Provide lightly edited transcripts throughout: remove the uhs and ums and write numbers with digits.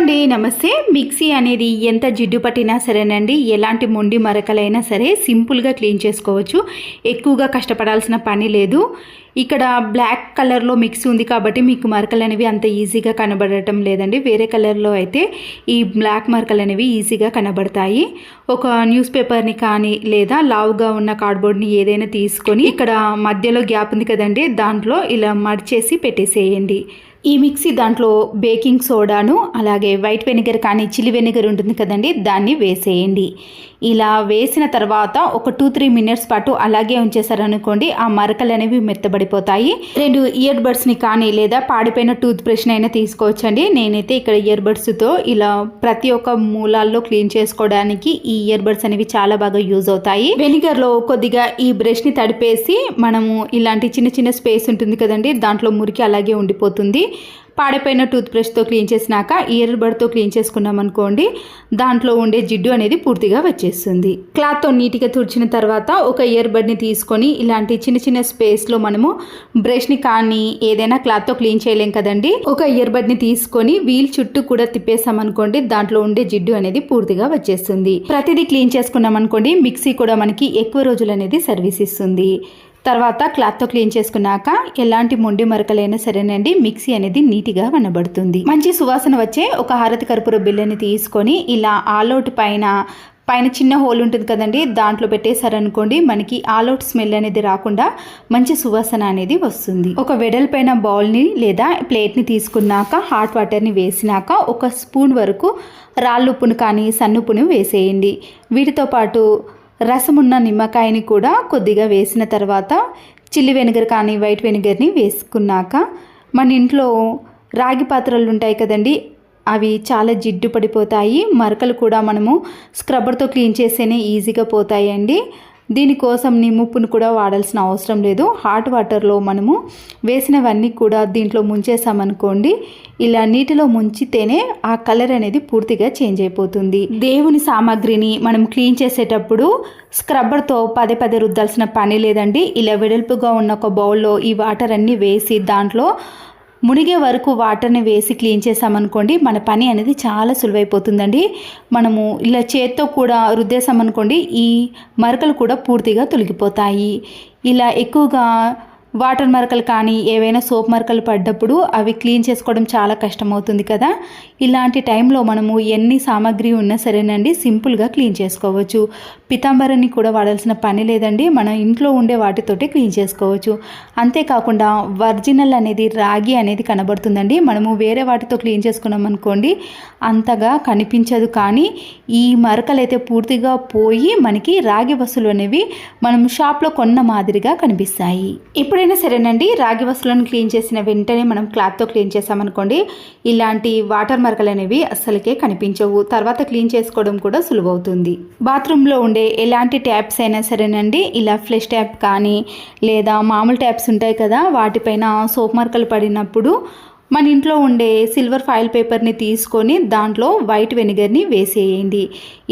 అండి నమస్తే. మిక్సీ అనేది ఎంత జిడ్డు పట్టినా సరేనండి, ఎలాంటి మొండి మరకలైనా సరే సింపుల్గా క్లీన్ చేసుకోవచ్చు. ఎక్కువగా కష్టపడాల్సిన పని లేదు. ఇక్కడ బ్లాక్ కలర్లో మిక్సీ ఉంది కాబట్టి మీకు మరకలు అనేవి అంత ఈజీగా కనబడటం లేదండి. వేరే కలర్లో అయితే ఈ బ్లాక్ మరకలు అనేవి ఈజీగా కనబడతాయి. ఒక న్యూస్ పేపర్ని కానీ లేదా లావుగా ఉన్న కార్డ్బోర్డ్ని ఏదైనా తీసుకొని ఇక్కడ మధ్యలో గ్యాప్ ఉంది కదండి, దాంట్లో ఇలా మడిచేసి పెట్టేసేయండి. ఈ మిక్సీ దాంట్లో బేకింగ్ సోడాను అలాగే వైట్ వెనిగర్ కానీ చిల్లీ వెనిగర్ ఉంటుంది కదండి, దాన్ని వేసేయండి. ఇలా వేసిన తర్వాత ఒక 2-3 మినిట్స్ పాటు అలాగే ఉంచేసారనుకోండి, ఆ మరకలు అనేవి మెత్తబడిపోతాయి. 2 ఇయర్ బడ్స్ని కానీ లేదా పాడిపోయిన టూత్ బ్రష్ని అయినా తీసుకోవచ్చండి. నేనైతే ఇక్కడ ఇయర్ బడ్స్తో ఇలా ప్రతి ఒక్క మూలాల్లో క్లీన్ చేసుకోవడానికి ఈ ఇయర్ బడ్స్ అనేవి చాలా బాగా యూజ్ అవుతాయి. వెనిగర్లో కొద్దిగా ఈ బ్రష్ని తడిపేసి మనము ఇలాంటి చిన్న చిన్న స్పేస్ ఉంటుంది కదండి, దాంట్లో మురికి అలాగే ఉండిపోతుంది. పాడైపోయిన టూత్ బ్రష్తో క్లీన్ చేసినాక ఇయర్ బడ్తో క్లీన్ చేసుకున్నాం అనుకోండి, దాంట్లో ఉండే జిడ్డు అనేది పూర్తిగా వచ్చేస్తుంది. క్లాత్తో నీట్గా తుడిచిన తర్వాత ఒక ఇయర్ బడ్ని తీసుకొని ఇలాంటి చిన్న చిన్న స్పేస్లో మనము బ్రష్ని కానీ ఏదైనా క్లాత్తో క్లీన్ చేయలేం కదండి, ఒక ఇయర్ బడ్ని తీసుకొని వీల్ చుట్టూ కూడా తిప్పేసామనుకోండి, దాంట్లో ఉండే జిడ్డు అనేది పూర్తిగా వచ్చేస్తుంది. ప్రతిదీ క్లీన్ చేసుకున్నాం అనుకోండి, మిక్సీ కూడా మనకి ఎక్కువ రోజులు అనేది సర్వీస్ ఇస్తుంది. తర్వాత క్లాత్తో క్లీన్ చేసుకున్నాక ఎలాంటి మొండి మరకలైనా సరేనండి, మిక్సీ అనేది నీట్గా కనబడుతుంది. మంచి సువాసన వచ్చే ఒక హారతి కర్పూర బిళ్ళని తీసుకొని ఇలా ఆల్అవుట్ పైన చిన్న హోల్ ఉంటుంది కదండి, దాంట్లో పెట్టేశారనుకోండి, మనకి ఆల్అవుట్ స్మెల్ అనేది రాకుండా మంచి సువాసన అనేది వస్తుంది. ఒక వెడల్పైన బౌల్ని లేదా ప్లేట్ని తీసుకున్నాక హాట్ వాటర్ని వేసినాక ఒక స్పూన్ వరకు రాళ్ళుప్పును కానీ సన్నుప్పును వేసేయండి. వీటితో పాటు రసమున్న నిమ్మకాయని కూడా కొద్దిగా వేసిన తర్వాత చిల్లీ వెనిగర్ కానీ వైట్ వెనిగర్ని వేసుకున్నాక మన ఇంట్లో రాగి పాత్రలు ఉంటాయి కదండి, అవి చాలా జిడ్డు పడిపోతాయి. మరకలు కూడా మనము స్క్రబ్బర్తో క్లీన్ చేస్తేనే ఈజీగా పోతాయండి. దీనికోసం నిమ్ముప్పును కూడా వాడాల్సిన అవసరం లేదు. హాట్ వాటర్లో మనము వేసినవన్నీ కూడా దీంట్లో ముంచేసామనుకోండి, ఇలా నీటిలో ముంచితేనే ఆ కలర్ అనేది పూర్తిగా చేంజ్ అయిపోతుంది. దేవుని సామాగ్రిని మనం క్లీన్ చేసేటప్పుడు స్క్రబ్బర్తో పదే రుద్దాల్సిన పని లేదండి. ఇలా వెడల్పుగా ఉన్న ఒక బౌల్లో ఈ వాటర్ అన్నీ వేసి దాంట్లో మునిగే వరకు వాటర్ని వేసి క్లీన్ చేసామనుకోండి, మన పని అనేది చాలా సులువైపోతుందండి. మనము ఇలా చేత్తో కూడా రుద్దేసామనుకోండి, ఈ మరకలు కూడా పూర్తిగా తొలగిపోతాయి. ఇలా ఎక్కువగా వాటర్ మరకలు కానీ ఏవైనా సోప్ మరకలు పడ్డప్పుడు అవి క్లీన్ చేసుకోవడం చాలా కష్టమవుతుంది కదా, ఇలాంటి టైంలో మనము ఎన్ని సామాగ్రి ఉన్నా సరేనండి సింపుల్గా క్లీన్ చేసుకోవచ్చు. పితాంబరాన్ని కూడా వాడాల్సిన పని లేదండి, మన ఇంట్లో ఉండే వాటితోటి క్లీన్ చేసుకోవచ్చు. అంతేకాకుండా ఒరిజినల్ అనేది రాగి అనేది కనబడుతుందండి. మనము వేరే వాటితో క్లీన్ చేసుకున్నాం అనుకోండి అంతగా కనిపించదు, కానీ ఈ మరకలు అయితే పూర్తిగా పోయి మనకి రాగి వస్తువులు అనేవి మనం షాప్లో కొన్న మాదిరిగా కనిపిస్తాయి. ఎప్పుడైనా సరేనండి, రాగి వస్తువులను క్లీన్ చేసిన వెంటనే మనం క్లాత్తో క్లీన్ చేసామనుకోండి, ఇలాంటి వాటర్ మరకలు అనేవి అస్సలకే కనిపించవు. తర్వాత క్లీన్ చేసుకోవడం కూడా సులువవుతుంది. బాత్రూంలో ఉండే ఎలాంటి ట్యాప్స్ అయినా సరేనండి, ఇలా ఫ్లష్ ట్యాప్ కానీ లేదా మామూలు ట్యాప్స్ ఉంటాయి కదా, వాటిపైన సోప్ మరకలు పడినప్పుడు మన ఇంట్లో ఉండే సిల్వర్ ఫాయిల్ పేపర్ని తీసుకొని దాంట్లో వైట్ వెనిగర్ని వేసేయండి.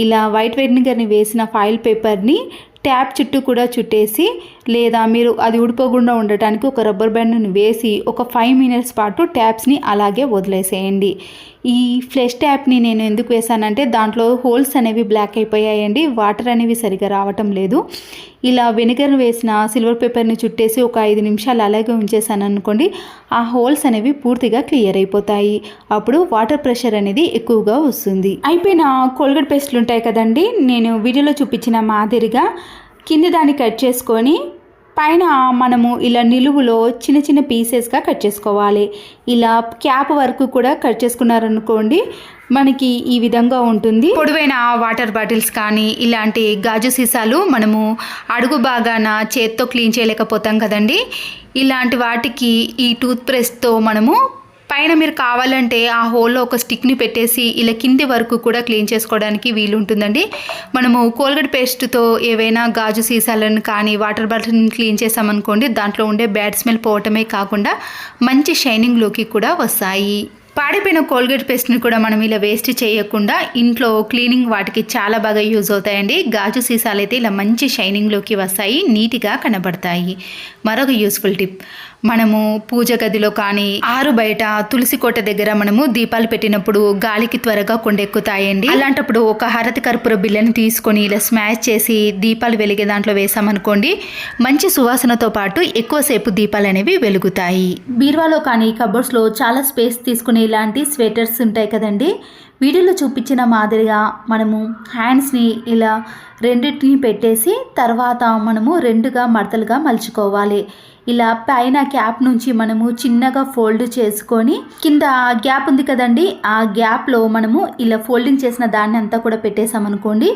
ఇలా వైట్ వెనిగర్ని వేసిన ఫాయిల్ పేపర్ని ట్యాప్ చుట్టూ కూడా చుట్టేసి లేదా మీరు అది ఊడిపోకుండా ఉండటానికి ఒక రబ్బర్ బ్యాండ్ని వేసి ఒక 5 మినిట్స్ పాటు ట్యాప్స్ని అలాగే వదిలేసేయండి. ఈ ఫ్లష్ ట్యాప్ని నేను ఎందుకు వేసానంటే దాంట్లో హోల్స్ అనేవి బ్లాక్ అయిపోయాయండి, వాటర్ అనేవి సరిగా రావటం లేదు. ఇలా వెనిగర్ వేసిన సిల్వర్ పేపర్ని చుట్టేసి ఒక 5 నిమిషాలు అలాగే ఉంచేసాను అనుకోండి, ఆ హోల్స్ అనేవి పూర్తిగా క్లియర్ అయిపోతాయి. అప్పుడు వాటర్ ప్రెషర్ అనేది ఎక్కువగా వస్తుంది. అయిపోయిన కోల్గేట్ పేస్ట్లు ఉంటాయి కదండి, నేను వీడియోలో చూపించిన మాదిరిగా కింది దాన్ని కట్ చేసుకొని పైన మనము ఇలా నిలువులో చిన్న చిన్న పీసెస్గా కట్ చేసుకోవాలి. ఇలా క్యాప్ వరకు కూడా కట్ చేసుకున్నారనుకోండి, మనకి ఈ విధంగా ఉంటుంది. పొడవైన వాటర్ బాటిల్స్ కానీ ఇలాంటి గాజు సీసాలు మనము అడుగు భాగాన చేత్తో క్లీన్ చేయలేకపోతాం కదండి, ఇలాంటి వాటికి ఈ టూత్ బ్రష్తో మనము పైన మీరు కావాలంటే ఆ హోల్లో ఒక స్టిక్ని పెట్టేసి ఇలా కింది వరకు కూడా క్లీన్ చేసుకోవడానికి వీలుంటుందండి. మనము కోల్గేట్ పేస్ట్తో ఏవైనా గాజు సీసాలను కానీ వాటర్ బాటిల్ని క్లీన్ చేసామనుకోండి, దాంట్లో ఉండే బ్యాడ్ స్మెల్ పోవటమే కాకుండా మంచి షైనింగ్ లుక్ కూడా వస్తాయి. పాడిపోయిన కోల్గేట్ పేస్ట్ని కూడా మనం ఇలా వేస్ట్ చేయకుండా ఇంట్లో క్లీనింగ్ వాటికి చాలా బాగా యూజ్ అవుతాయండి. గాజు సీసాలు అయితే ఇలా మంచి షైనింగ్లోకి వస్తాయి, నీట్గా కనబడతాయి. మరొక యూస్ఫుల్ టిప్, మనము పూజ గదిలో కానీ ఆరు బయట తులసి కోట దగ్గర మనము దీపాలు పెట్టినప్పుడు గాలికి త్వరగా కొండెక్కుతాయండి. అలాంటప్పుడు ఒక హారతి కర్పూర బిళ్ళని తీసుకొని ఇలా స్మాష్ చేసి దీపాలు వెలిగే దాంట్లో వేసామనుకోండి, మంచి సువాసనతో పాటు ఎక్కువసేపు దీపాలు అనేవి వెలుగుతాయి. బీరువాలో కానీ కబోర్డ్స్లో చాలా స్పేస్ తీసుకునే ఇలాంటి స్వెటర్స్ ఉంటాయి కదండి. వీడియోలో చూపించిన మాదిరిగా మనము హ్యాండ్స్ని ఇలా రెండింటిని పెట్టేసి తర్వాత మనము రెండుగా మడతలుగా మలుచుకోవాలి. ఇలా పైన క్యాప్ నుంచి మనము చిన్నగా ఫోల్డ్ చేసుకొని కింద గ్యాప్ ఉంది కదండి, ఆ గ్యాప్లో మనము ఇలా ఫోల్డింగ్ చేసిన దాన్ని అంతా కూడా పెట్టేసామనుకోండి,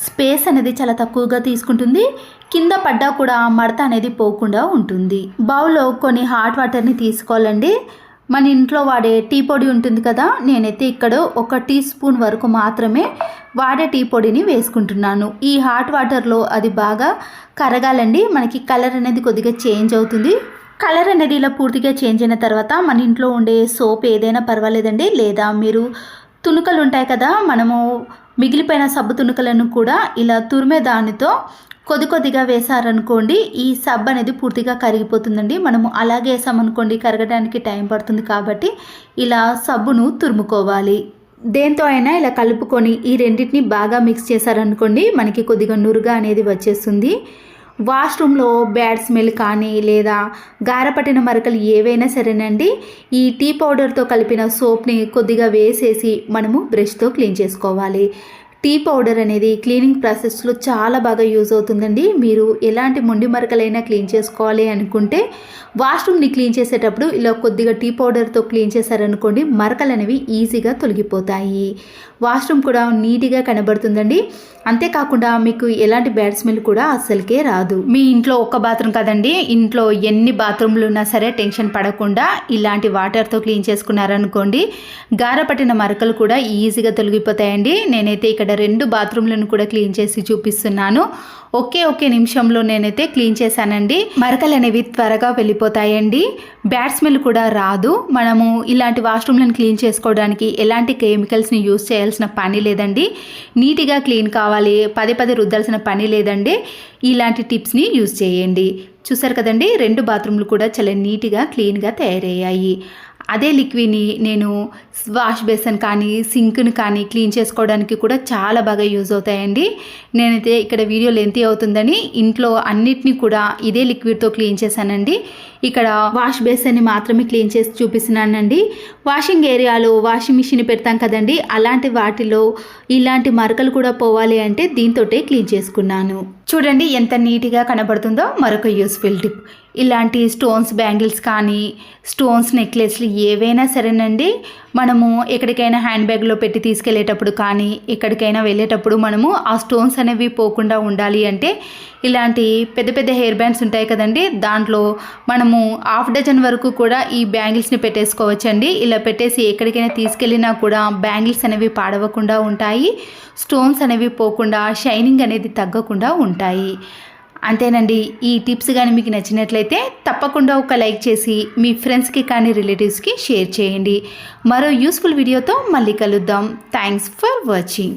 స్పేస్ అనేది చాలా తక్కువగా తీసుకుంటుంది. కింద పడ్డా కూడా మడత అనేది పోకుండా ఉంటుంది. బౌల్లో కొన్ని హాట్ వాటర్ని తీసుకోవాలండి. మన ఇంట్లో వాడే టీ పొడి ఉంటుంది కదా, నేనైతే ఇక్కడ 1 టీ స్పూన్ వరకు మాత్రమే వాడే టీ పొడిని వేసుకుంటున్నాను. ఈ హాట్ వాటర్లో అది బాగా కరగాలండి. మనకి కలర్ అనేది కొద్దిగా చేంజ్ అవుతుంది. కలర్ అనేది ఇలా పూర్తిగా చేంజ్ అయిన తర్వాత మన ఇంట్లో ఉండే సోప్ ఏదైనా పర్వాలేదండి, లేదా మీరు తునుకలు ఉంటాయి కదా, మనము మిగిలిపోయిన సబ్బు తునుకలను కూడా ఇలా తురిమే దానితో కొద్దిగా వేసారనుకోండి, ఈ సబ్బు అనేది పూర్తిగా కరిగిపోతుందండి. మనము అలాగే వేసామనుకోండి కరగడానికి టైం పడుతుంది. కాబట్టి ఇలా సబ్బును తురుముకోవాలి. దేంతో అయినా ఇలా కలుపుకొని ఈ రెండింటిని బాగా మిక్స్ చేశారనుకోండి, మనకి కొద్దిగా నురుగా అనేది వచ్చేస్తుంది. వాష్రూమ్లో బ్యాడ్ స్మెల్ కానీ లేదా గారపట్టిన మరకలు ఏవైనా సరేనండి, ఈ టీ పౌడర్తో కలిపిన సోప్ని కొద్దిగా వేసేసి మనము బ్రష్తో క్లీన్ చేసుకోవాలి. టీ పౌడర్ అనేది క్లీనింగ్ ప్రాసెస్లో చాలా బాగా యూజ్ అవుతుందండి. మీరు ఎలాంటి మొండి మరకలైనా క్లీన్ చేసుకోవాలి అనుకుంటే వాష్రూమ్ని క్లీన్ చేసేటప్పుడు ఇలా కొద్దిగా టీ పౌడర్తో క్లీన్ చేశారనుకోండి, మరకలు అనేవి ఈజీగా తొలగిపోతాయి. వాష్రూమ్ కూడా నీట్గా కనబడుతుందండి. అంతేకాకుండా మీకు ఎలాంటి బ్యాడ్ స్మెల్ కూడా అస్సలకే రాదు. మీ ఇంట్లో ఒక్క బాత్రూమ్ కదండి, ఇంట్లో ఎన్ని బాత్రూమ్లు ఉన్నా సరే టెన్షన్ పడకుండా ఇలాంటి వాటర్తో క్లీన్ చేసుకున్నారనుకోండి, గారపట్టిన మరకలు కూడా ఈజీగా తొలగిపోతాయండి. నేనైతే ఇక్కడ 2 బాత్రూమ్లను కూడా క్లీన్ చేసి చూపిస్తున్నాను. ఒకే నిమిషంలో నేనైతే క్లీన్ చేశానండి. మరకలు అనేవి త్వరగా వెళ్ళిపోతాయండి. బ్యాడ్ స్మెల్ కూడా రాదు. మనము ఇలాంటి వాష్రూమ్లను క్లీన్ చేసుకోవడానికి ఎలాంటి కెమికల్స్ని యూజ్ చేయాల్సిన పని లేదండి. నీట్గా క్లీన్ కావాలి, పదే రుద్దాల్సిన పని లేదండి. ఇలాంటి టిప్స్ని యూజ్ చేయండి. చూసారు కదండి, 2 బాత్రూమ్లు కూడా చాలా నీట్గా క్లీన్గా తయారయ్యాయి. అదే లిక్విడ్ని నేను వాష్ బేసిన్ కానీ సింక్ని కానీ క్లీన్ చేసుకోవడానికి కూడా చాలా బాగా యూజ్ అవుతాయండి. నేనైతే ఇక్కడ వీడియో లెంతీ అవుతుందని ఇంట్లో అన్నిటినీ కూడా ఇదే లిక్విడ్తో క్లీన్ చేశానండి. ఇక్కడ వాష్ బేసిన్ని మాత్రమే క్లీన్ చేసి చూపిస్తున్నానండి. వాషింగ్ ఏరియాలో వాషింగ్ మిషన్ పెడతాం కదండి, అలాంటి వాటిలో ఇలాంటి మరకలు కూడా పోవాలి అంటే దీంతోటే క్లీన్ చేసుకున్నాను. చూడండి ఎంత నీట్గా కనబడుతుందో. మరొక యూస్ఫుల్ టిప్, ఇలాంటి స్టోన్స్ బ్యాంగిల్స్ కానీ స్టోన్స్ నెక్లెస్లు ఏవైనా సరేనండి, మనము ఎక్కడికైనా హ్యాండ్ బ్యాగ్లో పెట్టి తీసుకెళ్ళేటప్పుడు కానీ ఎక్కడికైనా వెళ్ళేటప్పుడు మనము ఆ స్టోన్స్ అనేవి పోకుండా ఉండాలి అంటే ఇలాంటి పెద్ద హెయిర్ బ్యాండ్స్ ఉంటాయి కదండి, దాంట్లో మనము 1/2 డజన్ వరకు కూడా ఈ బ్యాంగిల్స్ని పెట్టేసుకోవచ్చండి. ఇలా పెట్టేసి ఎక్కడికైనా తీసుకెళ్ళినా కూడా బ్యాంగిల్స్ అనేవి పాడవకుండా ఉంటాయి, స్టోన్స్ అనేవి పోకుండా షైనింగ్ అనేది తగ్గకుండా ఉంటాయి. అంతేనండి. ఈ టిప్స్ కానీ మీకు నచ్చినట్లయితే తప్పకుండా ఒక లైక్ చేసి మీ ఫ్రెండ్స్కి కానీ రిలేటివ్స్కి షేర్ చేయండి. మరో యూస్ఫుల్ వీడియోతో మళ్ళీ కలుద్దాం. Thanks for watching.